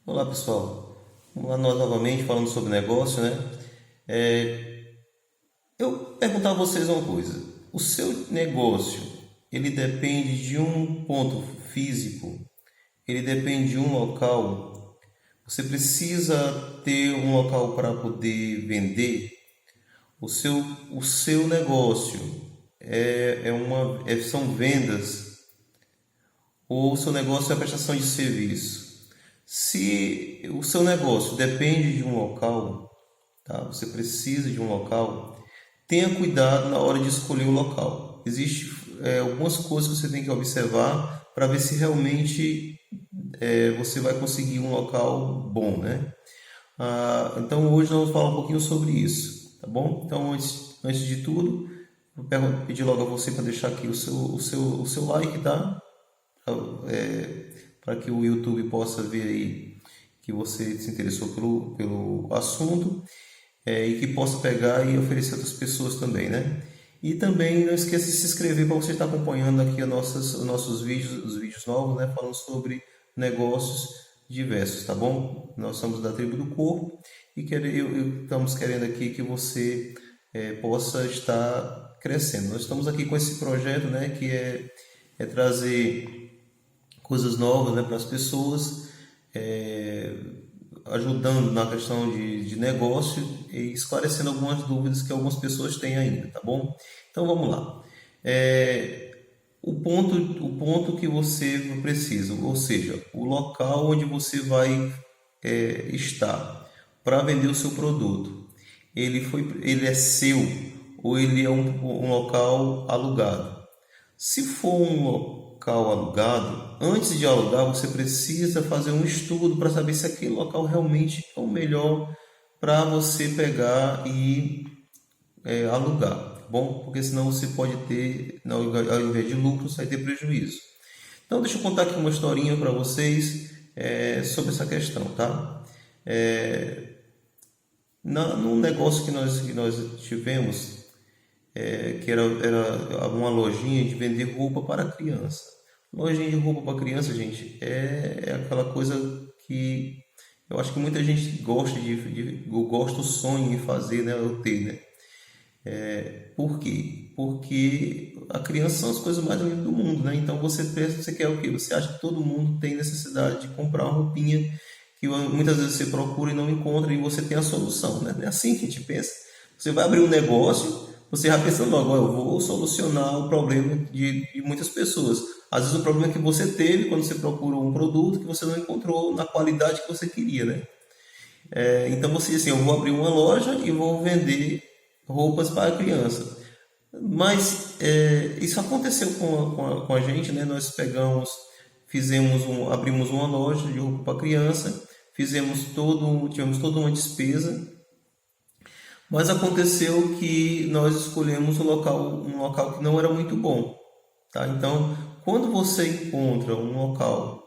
Olá pessoal, vamos lá nós novamente falando sobre negócio, né? Eu perguntar a vocês uma coisa: o seu negócio ele depende de um ponto físico, ele depende de um local. Você precisa ter um local para poder vender o seu negócio. São vendas ou o seu negócio é prestação de serviço. Se o seu negócio depende de um local, tá? Você precisa de um local. Tenha cuidado na hora de escolher o local. Existem algumas coisas que você tem que observar para ver se realmente você vai conseguir um local bom, né? Então hoje nós vamos falar um pouquinho sobre isso, tá bom? Então antes de tudo, vou pedir logo a você para deixar aqui o seu like, tá? Para que o YouTube possa ver aí que você se interessou pelo assunto, e que possa pegar e oferecer a outras pessoas também, né? E também não esqueça de se inscrever para você estar acompanhando aqui os nossos vídeos, os vídeos novos, né? Falando sobre negócios diversos, tá bom? Nós somos da Tribo do Corpo e estamos querendo aqui que você possa estar crescendo. Nós estamos aqui com esse projeto, né? Que é trazer coisas novas, né, para as pessoas, ajudando na questão de negócio e esclarecendo algumas dúvidas que algumas pessoas têm ainda, tá bom? Então vamos lá. O ponto que você precisa, ou seja, o local onde você vai estar para vender o seu produto, ele é seu ou ele é um local alugado? Se for um local alugado, antes de alugar, você precisa fazer um estudo para saber se aquele local realmente é o melhor para você pegar e alugar, tá bom? Porque senão você pode ter, ao invés de lucro, você vai ter prejuízo. Então, deixa eu contar aqui uma historinha para vocês sobre essa questão, tá? Num negócio que nós tivemos, que era uma lojinha de vender roupa para criança. Lojinha de roupa para criança, gente, é aquela coisa que eu acho que muita gente gosta, o sonho em fazer, né, ou ter, né? Por quê? Porque a criança são as coisas mais lindas do mundo, né? Então você pensa, você quer o quê? Você acha que todo mundo tem necessidade de comprar uma roupinha que muitas vezes você procura e não encontra e você tem a solução, né? É assim que a gente pensa. Você vai abrir um negócio, você já pensando logo, eu vou solucionar o problema de muitas pessoas. Às vezes o problema que você teve quando você procurou um produto que você não encontrou na qualidade que você queria, né? Então você diz assim, eu vou abrir uma loja e vou vender roupas para criança. Mas isso aconteceu com a gente, né? Nós abrimos uma loja de roupa para criança, tivemos toda uma despesa, mas aconteceu que nós escolhemos um local que não era muito bom, tá? Então, quando você encontra um local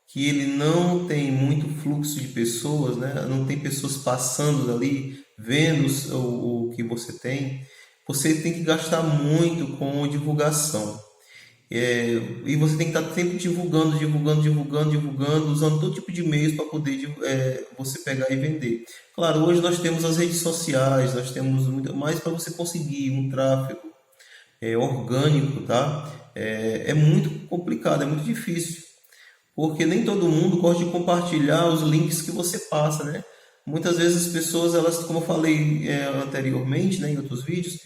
que ele não tem muito fluxo de pessoas, né? Não tem pessoas passando ali, vendo o que você tem, você tem que gastar muito com divulgação. E você tem que estar sempre divulgando, divulgando, divulgando, divulgando, usando todo tipo de meios para poder você pegar e vender. Claro, hoje nós temos as redes sociais, nós temos muito mais para você conseguir um tráfego orgânico, tá? É muito complicado, é muito difícil, porque nem todo mundo gosta de compartilhar os links que você passa, né? Muitas vezes as pessoas, elas, como eu falei anteriormente, né, em outros vídeos,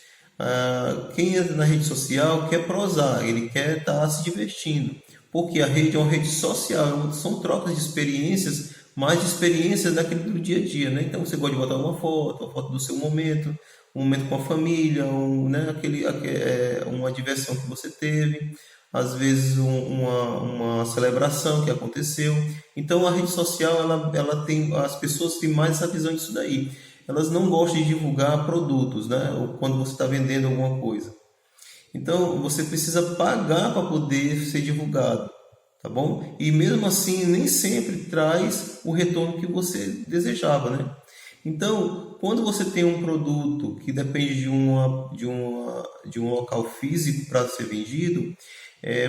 quem entra na rede social quer prosar, ele quer estar se divertindo, porque a rede é uma rede social, são trocas de experiências, mais de experiências daquele do dia a dia, né? Então você gosta de botar uma foto do seu momento, um momento com a família, né, uma diversão que você teve, às vezes uma celebração que aconteceu. Então a rede social ela tem, as pessoas têm mais essa visão disso daí. Elas não gostam de divulgar produtos, né? Ou quando você está vendendo alguma coisa. Então você precisa pagar para poder ser divulgado, tá bom? E mesmo assim nem sempre traz o retorno que você desejava, né? Então, quando você tem um produto que depende de um local físico para ser vendido,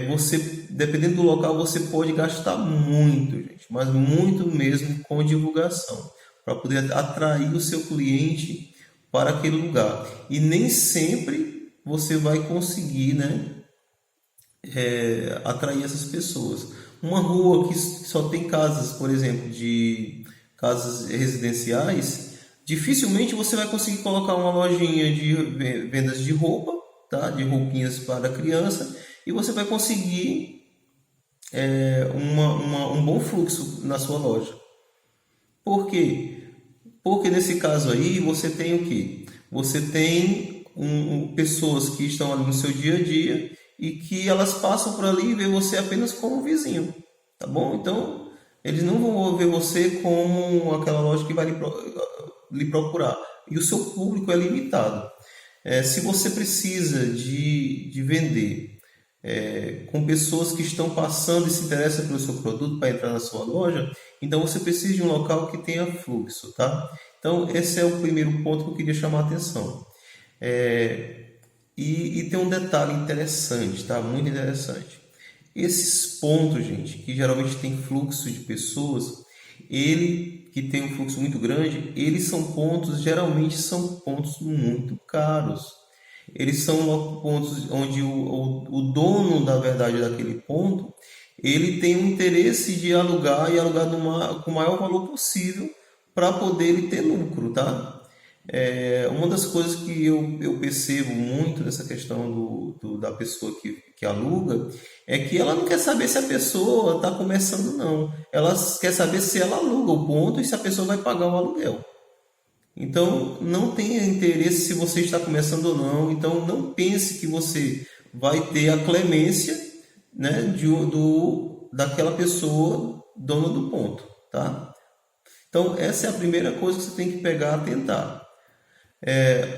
Você, dependendo do local, você pode gastar muito, gente, mas muito mesmo com divulgação, para poder atrair o seu cliente para aquele lugar. E nem sempre você vai conseguir, né, atrair essas pessoas. Uma rua que só tem casas, por exemplo, de casas residenciais, dificilmente você vai conseguir colocar uma lojinha de vendas de roupa, tá? De roupinhas para criança, e você vai conseguir um bom fluxo na sua loja. Por quê? Porque nesse caso aí você tem o quê? Você tem pessoas que estão ali no seu dia a dia e que elas passam por ali e vê você apenas como um vizinho, tá bom? Então, eles não vão ver você como aquela loja que vai lhe procurar. E o seu público é limitado. Se você precisa de vender com pessoas que estão passando e se interessam pelo seu produto para entrar na sua loja, então você precisa de um local que tenha fluxo, tá? Então, esse é o primeiro ponto que eu queria chamar a atenção. E tem um detalhe interessante, tá? Muito interessante. Esses pontos, gente, que geralmente tem fluxo de pessoas, ele que tem um fluxo muito grande, geralmente são pontos muito caros. Eles são pontos onde o dono, da verdade, daquele ponto, ele tem o interesse de alugar e alugar com o maior valor possível para poder ele ter lucro, tá? Uma das coisas que eu percebo muito nessa questão da pessoa que aluga é que ela não quer saber se a pessoa está começando, não. Ela quer saber se ela aluga o ponto e se a pessoa vai pagar o aluguel. Então, não tenha interesse se você está começando ou não. Então, não pense que você vai ter a clemência, né, daquela pessoa dona do ponto, tá? Então, essa é a primeira coisa que você tem que pegar, atentar.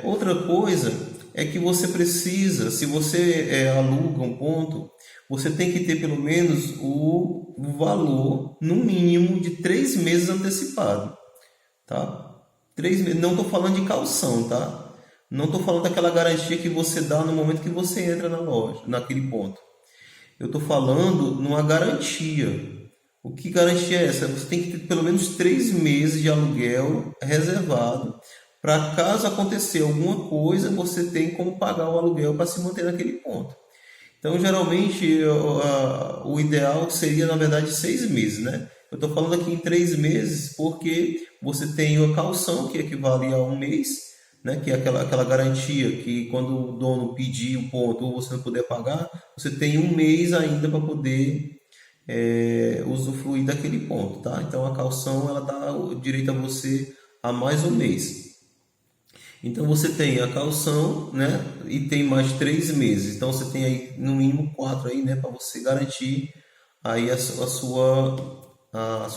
Outra coisa é que você precisa, se você aluga um ponto, você tem que ter pelo menos o valor, no mínimo, de 3 meses antecipado, tá? 3 meses, não estou falando de caução, tá? Não estou falando daquela garantia que você dá no momento que você entra na loja, naquele ponto. Eu estou falando numa garantia. O que garantia é essa? Você tem que ter pelo menos 3 meses de aluguel reservado para caso acontecer alguma coisa, você tem como pagar o aluguel para se manter naquele ponto. Então, geralmente, o ideal seria, na verdade, 6 meses, né? Eu estou falando aqui em 3 meses porque você tem a caução, que equivale a 1 mês, né? Que é aquela garantia que quando o dono pedir o ponto ou você não puder pagar, você tem 1 mês ainda para poder usufruir daquele ponto, tá? Então, a caução ela dá direito a você a mais 1 mês. Então você tem a caução, né? E tem mais 3 meses. Então você tem aí no mínimo 4 aí, né? Para você garantir aí a sua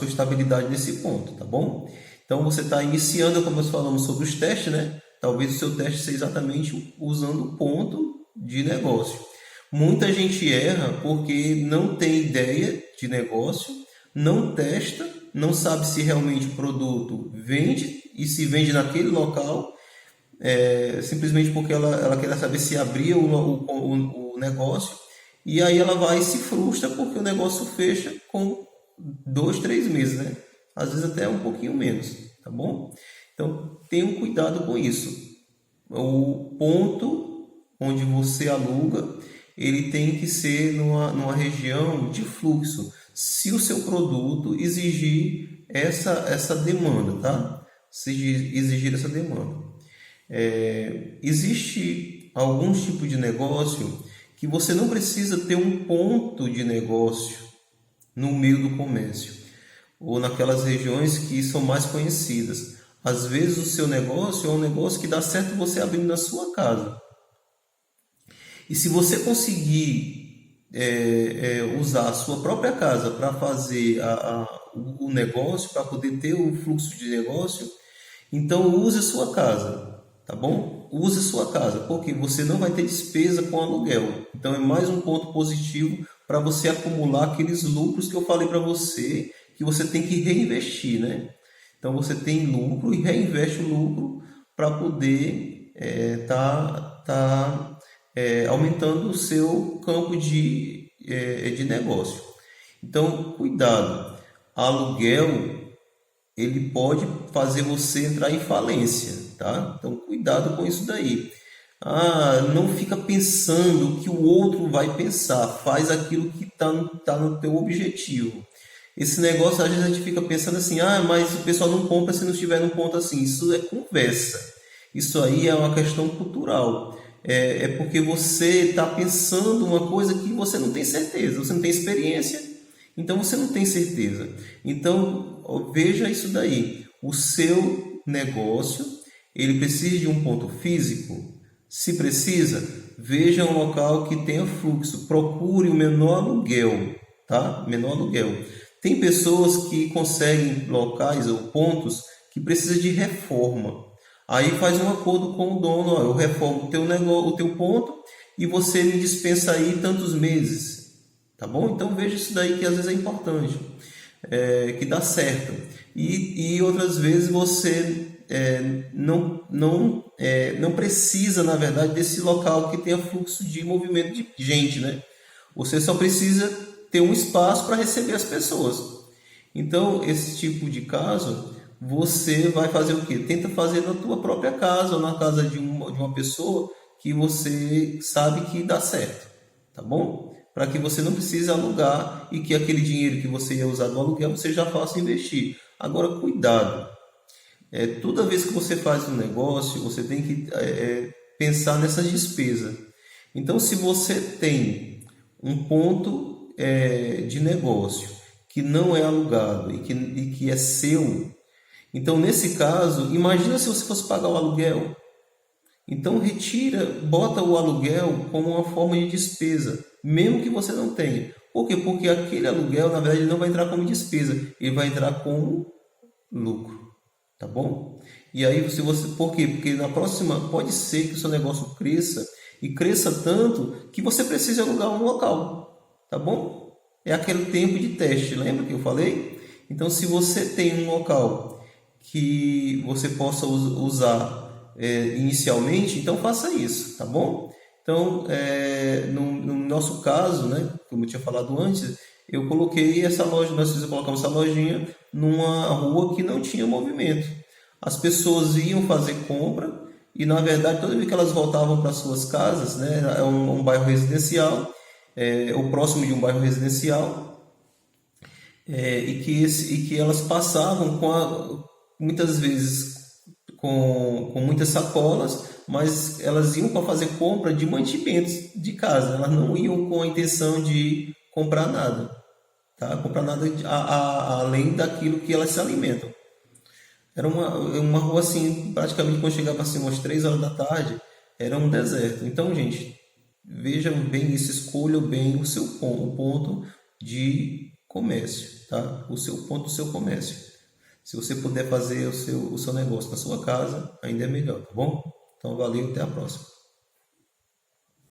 estabilidade nesse ponto, tá bom? Então você está iniciando, como nós falamos sobre os testes, né? Talvez o seu teste seja exatamente usando o ponto de negócio. Muita gente erra porque não tem ideia de negócio, não testa, não sabe se realmente o produto vende e se vende naquele local. Simplesmente porque ela quer saber se abrir o negócio, e aí ela vai e se frustra porque o negócio fecha com 2, 3 meses, né? Às vezes até um pouquinho menos, tá bom? Então tenham cuidado com isso. O ponto onde você aluga, ele tem que ser numa região de fluxo, se o seu produto exigir essa demanda, tá? Se exigir essa demanda. Existe alguns tipos de negócio que você não precisa ter um ponto de negócio no meio do comércio ou naquelas regiões que são mais conhecidas. Às vezes o seu negócio é um negócio que dá certo você abrindo na sua casa. E se você conseguir usar a sua própria casa para fazer o negócio, para poder ter o fluxo de negócio, então use a sua casa. Tá bom? Use sua casa, porque você não vai ter despesa com aluguel. Então é mais um ponto positivo para você acumular aqueles lucros que eu falei para você, que você tem que reinvestir, né? Então você tem lucro e reinveste o lucro para poder aumentando o seu campo de de negócio. Então, cuidado. Aluguel, ele pode fazer você entrar em falência, tá? Então, cuidado com isso daí. Não fica pensando o que o outro vai pensar. Faz aquilo que tá no teu objetivo. Esse negócio, às vezes a gente fica pensando assim, mas o pessoal não compra se não estiver num ponto assim. Isso é conversa. Isso aí é uma questão cultural. É porque você está pensando uma coisa que você não tem certeza, você não tem experiência, então você não tem certeza. Então, veja isso daí. O seu negócio, ele precisa de um ponto físico? Se precisa, veja um local que tenha fluxo. Procure o menor aluguel, tá? Menor aluguel. Tem pessoas que conseguem locais ou pontos que precisam de reforma. Aí faz um acordo com o dono, eu reformo o teu negócio, o teu ponto e você me dispensa aí tantos meses, tá bom? Então veja isso daí que às vezes é importante, que dá certo. E outras vezes você não precisa, na verdade, desse local que tenha fluxo de movimento de gente, né? Você só precisa ter um espaço para receber as pessoas. Então, esse tipo de caso, você vai fazer o quê? Tenta fazer na tua própria casa ou na casa de uma pessoa que você sabe que dá certo, tá bom? Para que você não precise alugar e que aquele dinheiro que você ia usar no aluguel você já faça investir. Agora, cuidado. Toda vez que você faz um negócio, você tem que pensar nessa despesa. Então, se você tem um ponto de negócio que não é alugado e que é seu, então nesse caso, imagina se você fosse pagar o aluguel. Então retira, bota o aluguel como uma forma de despesa, mesmo que você não tenha. Por quê? Porque aquele aluguel, na verdade, não vai entrar como despesa, ele vai entrar como lucro, tá bom? E aí por quê? Porque na próxima pode ser que o seu negócio cresça e cresça tanto que você precise alugar um local, tá bom? É aquele tempo de teste, lembra que eu falei? Então, se você tem um local que você possa usar inicialmente, então faça isso, tá bom? Então, no nosso caso, né, como eu tinha falado antes, eu coloquei essa loja, nós colocamos essa lojinha numa rua que não tinha movimento. As pessoas iam fazer compra e, na verdade, toda vez que elas voltavam para suas casas, né, é um bairro residencial, ou próximo de um bairro residencial, e que elas passavam muitas vezes com muitas sacolas, mas elas iam para fazer compra de mantimentos de casa, elas não iam com a intenção de comprar nada, tá? Comprar nada além daquilo que elas se alimentam. Era uma rua assim, praticamente quando chegava assim umas 3 horas da tarde, era um deserto. Então, gente, vejam bem isso, escolham bem o ponto de comércio, tá? O seu ponto do seu comércio. Se você puder fazer o seu negócio na sua casa, ainda é melhor, tá bom? Então, valeu, até a próxima.